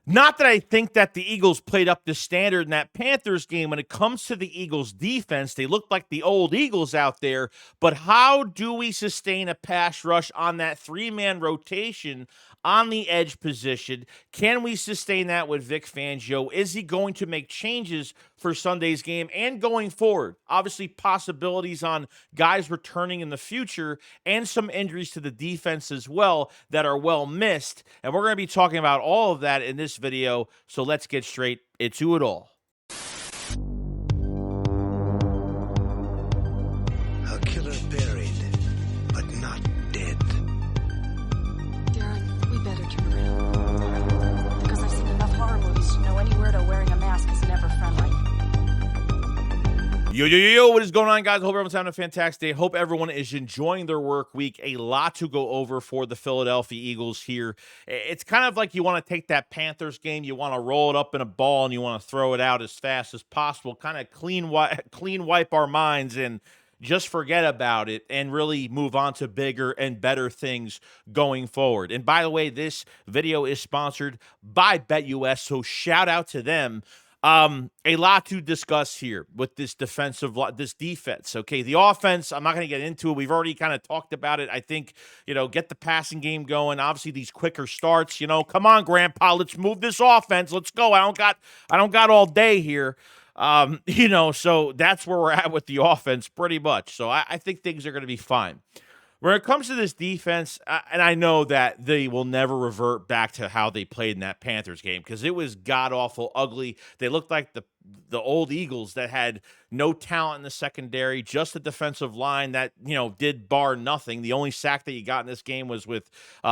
Not that I think that the Eagles played up to standard in that Panthers game. When it comes to the Eagles defense, they look like the old Eagles out there. But how do we sustain a pass rush on that three-man rotation on the edge position? Can we sustain that with Vic Fangio? Is he going to make changes for Sunday's game and going forward? Obviously, possibilities on guys returning in the future and some injuries to the defense as well that are well missed. And we're going to be talking about all of that in this video. So let's get straight into it all. A killer buried, but not dead. Darren, we better turn around. Because I've seen enough horror movies to know any weirdo wearing a mask is never friendly. Yo, what is going on, guys? I hope everyone's having a fantastic day. Hope everyone is enjoying their work week. A lot to go over for the Philadelphia Eagles here. It's kind of like you want to take that Panthers game, you want to roll it up in a ball, and you want to throw it out as fast as possible, kind of clean wipe our minds and just forget about it and really move on to bigger and better things going forward. And by the way, this video is sponsored by BetUS, so shout out to them. A lot to discuss here with this defense. Okay, the offense, I'm not going to get into it. We've already kind of talked about it. I think, get the passing game going. Obviously, these quicker starts, come on, Grandpa, let's move this offense. Let's go. I don't got all day here. So that's where we're at with the offense pretty much. So I think things are going to be fine. When it comes to this defense, and I know that they will never revert back to how they played in that Panthers game because it was god-awful ugly. They looked like the old Eagles that had no talent in the secondary, just a defensive line that, did bar nothing. The only sack that you got in this game was with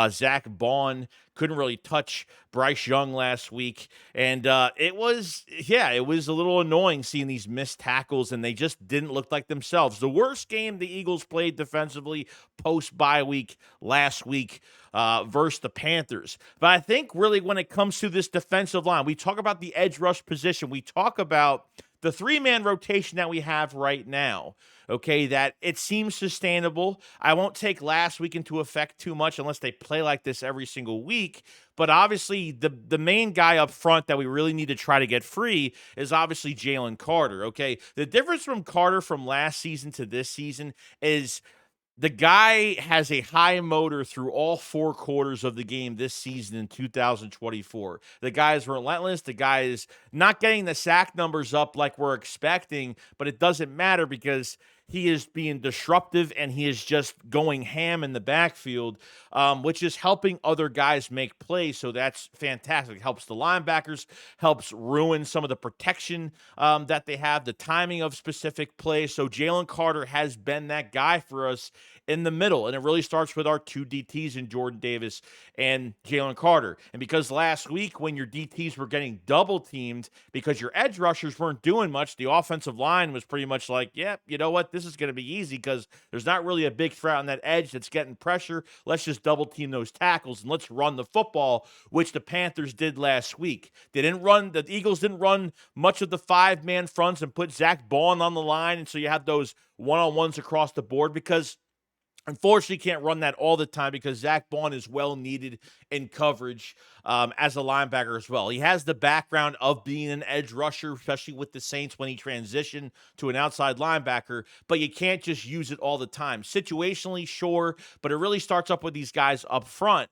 Zach Baun. Couldn't really touch Bryce Young last week. And it was a little annoying seeing these missed tackles, and they just didn't look like themselves. The worst game the Eagles played defensively post-bye week last week versus the Panthers. But I think really when it comes to this defensive line, we talk about the edge rush position. We talk about the three-man rotation that we have right now, okay, that it seems sustainable. I won't take last week into effect too much unless they play like this every single week. But obviously, the main guy up front that we really need to try to get free is obviously Jalen Carter, okay? The difference from Carter from last season to this season is the guy has a high motor through all four quarters of the game this season in 2024. The guy is relentless. The guy is not getting the sack numbers up like we're expecting, but it doesn't matter because he is being disruptive and he is just going ham in the backfield, which is helping other guys make plays. So that's fantastic. It helps the linebackers, helps ruin some of the protection that they have, the timing of specific plays. So Jalen Carter has been that guy for us in the middle. And it really starts with our two DTs in Jordan Davis and Jalen Carter. And because last week when your DTs were getting double teamed because your edge rushers weren't doing much, the offensive line was pretty much like, yeah, you know what? This is going to be easy because there's not really a big threat on that edge that's getting pressure. Let's just double team those tackles and let's run the football, which the Panthers did last week. The Eagles didn't run much of the five-man fronts and put Zach Baun on the line. And so you have those one-on-ones across the board because unfortunately, can't run that all the time because Zach Baun is well needed in coverage as a linebacker as well. He has the background of being an edge rusher, especially with the Saints when he transitioned to an outside linebacker, but you can't just use it all the time. Situationally, sure, but it really starts up with these guys up front.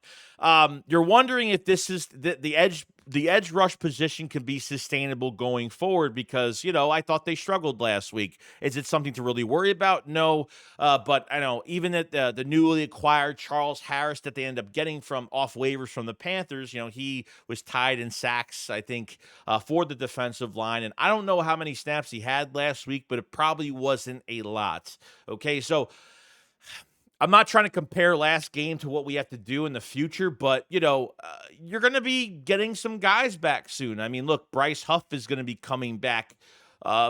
You're wondering if this is the edge rush position can be sustainable going forward because, I thought they struggled last week. Is it something to really worry about? No, but I know even at the newly acquired Charles Harris that they end up getting from off waivers from the Panthers, he was tied in sacks, I think, for the defensive line. And I don't know how many snaps he had last week, but it probably wasn't a lot. Okay, so I'm not trying to compare last game to what we have to do in the future, but, you're going to be getting some guys back soon. I mean, look, Bryce Huff is going to be coming back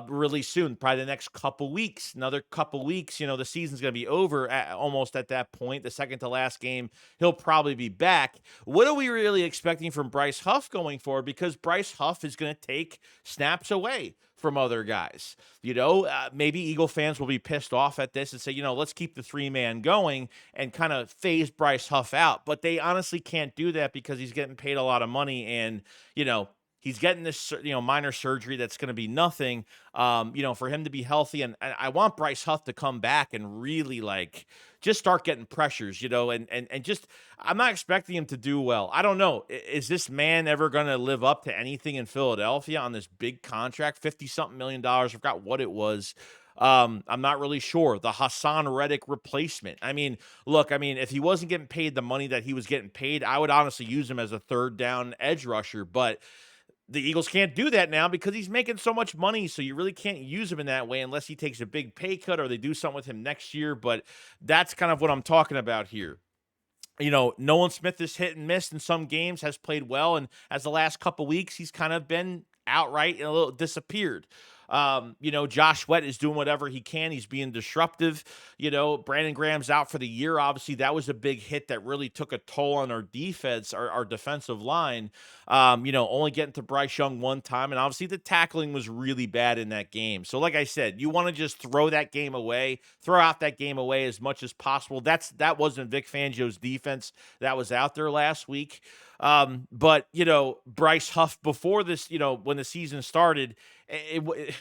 really soon, probably the next couple weeks. Another couple weeks, the season's going to be over almost at that point. The second to last game, he'll probably be back. What are we really expecting from Bryce Huff going forward? Because Bryce Huff is going to take snaps away from other guys. Maybe Eagle fans will be pissed off at this and say, let's keep the three-man going and kind of phase Bryce Huff out. But they honestly can't do that because he's getting paid a lot of money, and, he's getting this, minor surgery that's going to be nothing, for him to be healthy. And I want Bryce Huff to come back and really just start getting pressures, and just, I'm not expecting him to do well. I don't know. Is this man ever going to live up to anything in Philadelphia on this big contract, 50 something million dollars? I forgot what it was. I'm not really sure. The Hassan Reddick replacement. Look, if he wasn't getting paid the money that he was getting paid, I would honestly use him as a third down edge rusher, but the Eagles can't do that now because he's making so much money. So you really can't use him in that way unless he takes a big pay cut or they do something with him next year. But that's kind of what I'm talking about here. Nolan Smith is hit and miss in some games, has played well. And as the last couple weeks, he's kind of been outright and a little disappeared. Josh Sweat is doing whatever he can. He's being disruptive. Brandon Graham's out for the year. Obviously, that was a big hit that really took a toll on our defense, our defensive line. Only getting to Bryce Young one time. And obviously, the tackling was really bad in that game. So, like I said, you want to just throw out that game away as much as possible. That wasn't Vic Fangio's defense that was out there last week. But Bryce Huff before this, when the season started,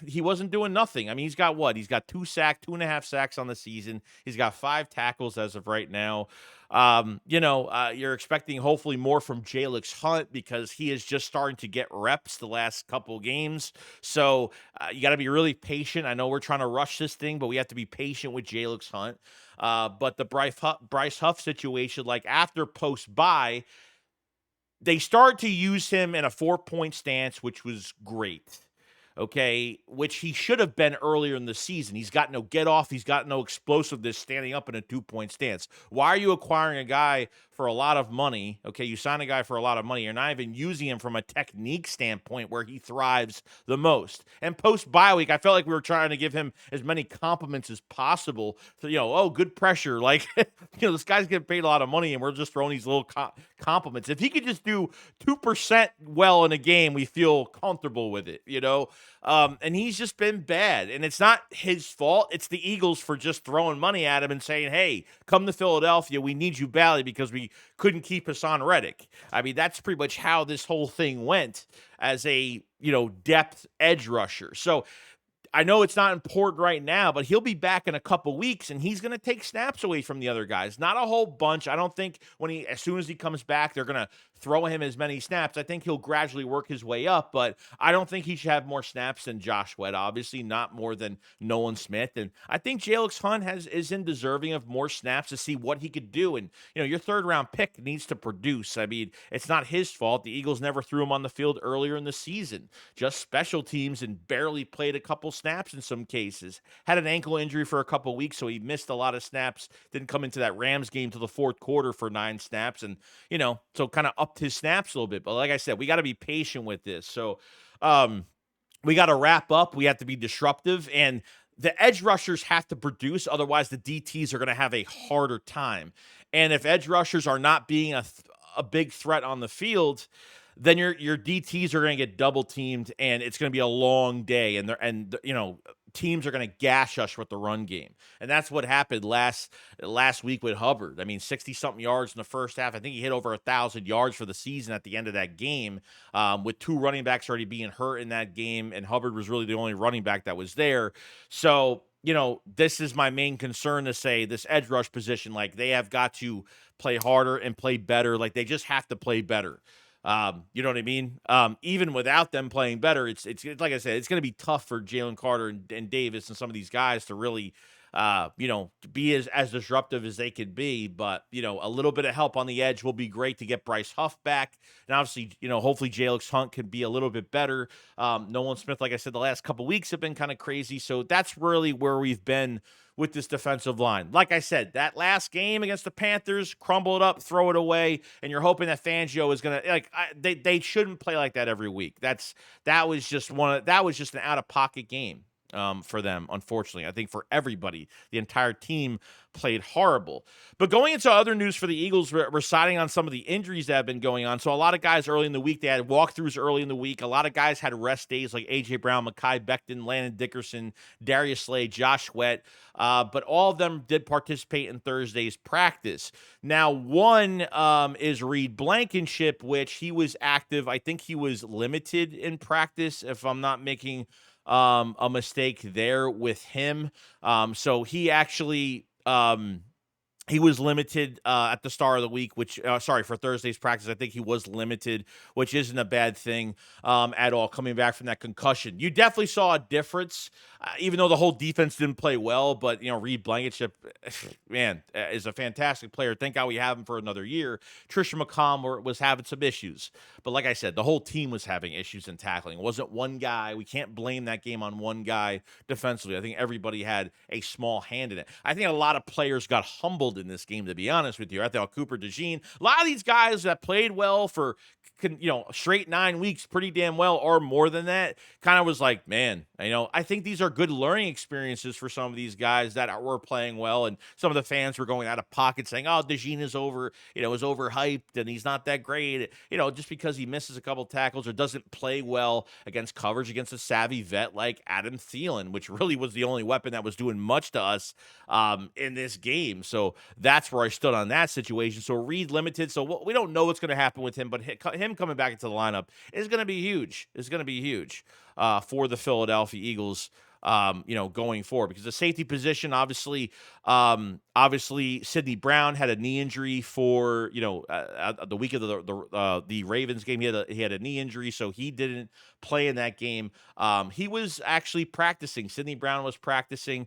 he wasn't doing nothing. He's got what? He's got 2.5 sacks on the season. He's got 5 tackles as of right now. You're expecting hopefully more from Jalen Hunt because he is just starting to get reps the last couple games. So you got to be really patient. I know we're trying to rush this thing, but we have to be patient with Jalen Hunt. But the Bryce Huff situation, like after post bye, they started to use him in a 4-point stance, which was great. Okay, which he should have been earlier in the season. He's got no get off. He's got no explosiveness standing up in a 2-point stance. Why are you acquiring a guy for a lot of money? Okay, you sign a guy for a lot of money. You're not even using him from a technique standpoint where he thrives the most. And post bye week, I felt like we were trying to give him as many compliments as possible. So, good pressure. This guy's getting paid a lot of money and we're just throwing these little compliments. If he could just do 2% well in a game, we feel comfortable with it, and he's just been bad. And it's not his fault. It's the Eagles for just throwing money at him and saying, hey, come to Philadelphia. We need you badly because we couldn't keep Hassan Reddick. That's pretty much how this whole thing went as a, depth edge rusher. So I know it's not important right now, but he'll be back in a couple weeks, and he's going to take snaps away from the other guys. Not a whole bunch. I don't think as soon as he comes back, they're going to throw him as many snaps. I think he'll gradually work his way up, but I don't think he should have more snaps than Josh Sweat, obviously, not more than Nolan Smith. And I think Jalen Hunt is in deserving of more snaps to see what he could do. And, your third-round pick needs to produce. It's not his fault. The Eagles never threw him on the field earlier in the season. Just special teams and barely played a couple snaps in some cases. Had an ankle injury for a couple weeks, so he missed a lot of snaps. Didn't come into that Rams game till the fourth quarter for 9 snaps. And, so kind of upped his snaps a little bit. But like I said, we got to be patient with this. So we got to wrap up. We have to be disruptive. And the edge rushers have to produce. Otherwise, the DTs are going to have a harder time. And if edge rushers are not being a big threat on the field, then your DTs are going to get double teamed, and it's going to be a long day. And teams are going to gash us with the run game, and that's what happened last week with Hubbard. 60-something yards in the first half. I think he hit over 1,000 yards for the season at the end of that game, with 2 running backs already being hurt in that game, and Hubbard was really the only running back that was there. So, this is my main concern to say this edge rush position, they have got to play harder and play better. They just have to play better. You know what I mean? Even without them playing better, it's like I said, it's going to be tough for Jalen Carter and Davis and some of these guys to really be as disruptive as they could be. But, a little bit of help on the edge will be great to get Bryce Huff back. And obviously, hopefully Jalen Hunt can be a little bit better. Nolan Smith, like I said, the last couple weeks have been kind of crazy. So that's really where we've been with this defensive line. Like I said, that last game against the Panthers, crumble it up, throw it away, and you're hoping that Fangio is going to they shouldn't play like that every week. That was just an out of pocket game for them, unfortunately. I think for everybody, the entire team played horrible. But going into other news for the Eagles, we're siding on some of the injuries that have been going on. So a lot of guys early in the week, they had walkthroughs early in the week. A lot of guys had rest days like A.J. Brown, Mekhi Becton, Landon Dickerson, Darius Slade, Josh Sweat. But all of them did participate in Thursday's practice. Now, one is Reed Blankenship, which he was active. I think he was limited in practice, if I'm not making a mistake there with him. So he actually he was limited at the start of the week, for Thursday's practice. I think he was limited, which isn't a bad thing at all, coming back from that concussion. You definitely saw a difference, even though the whole defense didn't play well. But, Reed Blankenship, man, is a fantastic player. Thank God we have him for another year. Trisha McCollum was having some issues. But like I said, the whole team was having issues in tackling. It wasn't one guy. We can't blame that game on one guy defensively. I think everybody had a small hand in it. I think a lot of players got humbled in this game, to be honest with you. I thought Cooper DeJean, a lot of these guys that played well for straight 9 weeks, pretty damn well, or more than that, kind of was like, man, I think these are good learning experiences for some of these guys that were playing well, and some of the fans were going out of pocket saying, oh, DeJean is is overhyped and he's not that great, just because he misses a couple tackles or doesn't play well against coverage against a savvy vet like Adam Thielen, which really was the only weapon that was doing much to us in this game. So that's where I stood on that situation. So Reed limited, so we don't know what's going to happen with him, but him coming back into the lineup is going to be huge. It's going to be huge for the Philadelphia Eagles, going forward, because the safety position, obviously Sidney Brown had a knee injury for, the week of the Ravens game. He had a knee injury, so he didn't play in that game. He was actually practicing. Sidney Brown was practicing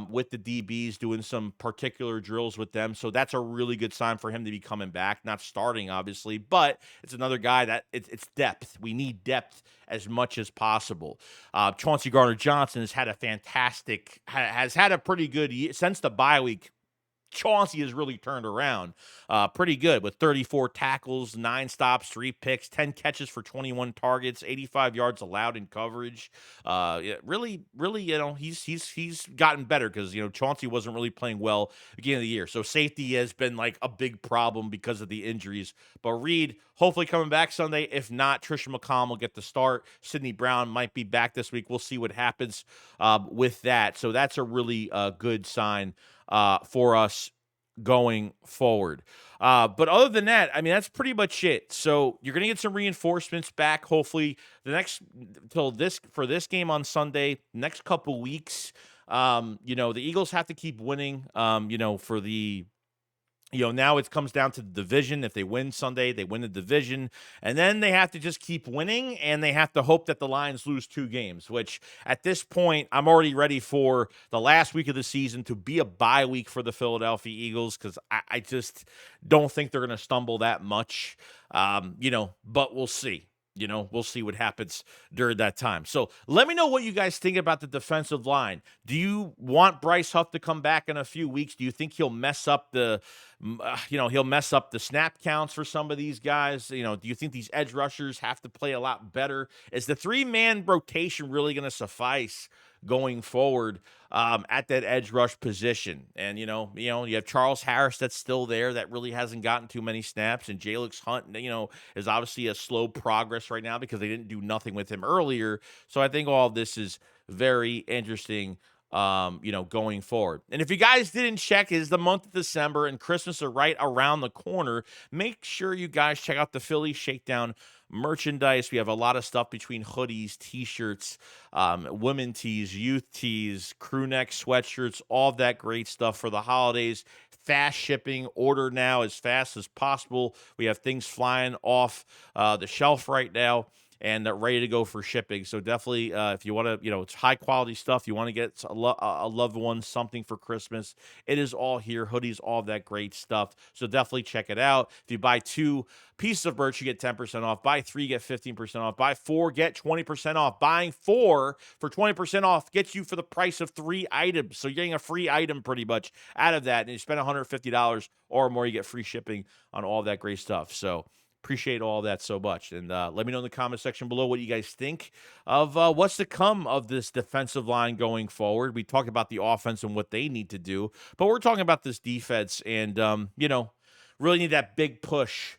with the DBs, doing some particular drills with them. So that's a really good sign for him to be coming back, not starting, obviously, but it's another guy that it's depth. We need depth as much as possible. Chauncey Gardner-Johnson has had a pretty good year since the bye week. Chauncey has really turned around pretty good with 34 tackles, 9 stops, 3 picks, 10 catches for 21 targets, 85 yards allowed in coverage. Really, he's gotten better because, Chauncey wasn't really playing well at the beginning of the year. So safety has been like a big problem because of the injuries. But Reed, hopefully coming back Sunday. If not, Trisha McCollum will get the start. Sidney Brown might be back this week. We'll see what happens with that. So that's a really good sign for us going forward. But other than that, that's pretty much it. So you're going to get some reinforcements back, hopefully for this game on Sunday, next couple weeks. The Eagles have to keep winning, for the now it comes down to the division. If they win Sunday, they win the division. And then they have to just keep winning, and they have to hope that the Lions lose 2 games, which at this point, I'm already ready for the last week of the season to be a bye week for the Philadelphia Eagles, because I just don't think they're going to stumble that much, but we'll see. We'll see what happens during that time. So let me know what you guys think about the defensive line. Do you want Bryce Huff to come back in a few weeks? Do you think he'll mess up the snap counts for some of these guys? Do you think these edge rushers have to play a lot better? Is the 3-man rotation really going to suffice going forward at that edge rush position? And, you have Charles Harris that's still there that really hasn't gotten too many snaps. And Jalen Hunt, is obviously a slow progress right now because they didn't do nothing with him earlier. So I think all of this is very interesting, going forward. And if you guys didn't check, it is the month of December and Christmas are right around the corner. Make sure you guys check out the Philly Shakedown merchandise. We have a lot of stuff between hoodies, t-shirts, women tees, youth tees, crew neck sweatshirts, all of that great stuff for the holidays. Fast shipping. Order now as fast as possible. We have things flying off the shelf right now. and ready to go for shipping. So definitely, if you want to, it's high quality stuff. You want to get a loved one something for Christmas. It is all here, hoodies, all that great stuff. So definitely check it out. If you buy 2 pieces of merch, you get 10% off. Buy 3, get 15% off. Buy 4, get 20% off. Buying 4 for 20% off gets you for the price of 3 items. So you're getting a free item pretty much out of that. And you spend $150 or more, you get free shipping on all that great stuff. So appreciate all that so much. And let me know in the comment section below what you guys think of what's to come of this defensive line going forward. We talked about the offense and what they need to do, but we're talking about this defense and, really need that big push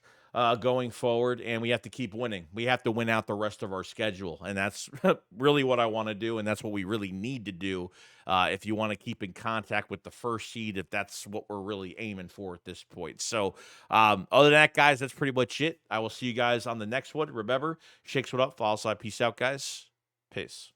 going forward, and we have to keep winning. We have to win out the rest of our schedule, and that's really what I want to do, and that's what we really need to do if you want to keep in contact with the first seed, if that's what we're really aiming for at this point. So other than that, guys, that's pretty much it. I will see you guys on the next one. Remember, shakes what up, follow side. Peace out, guys. Peace.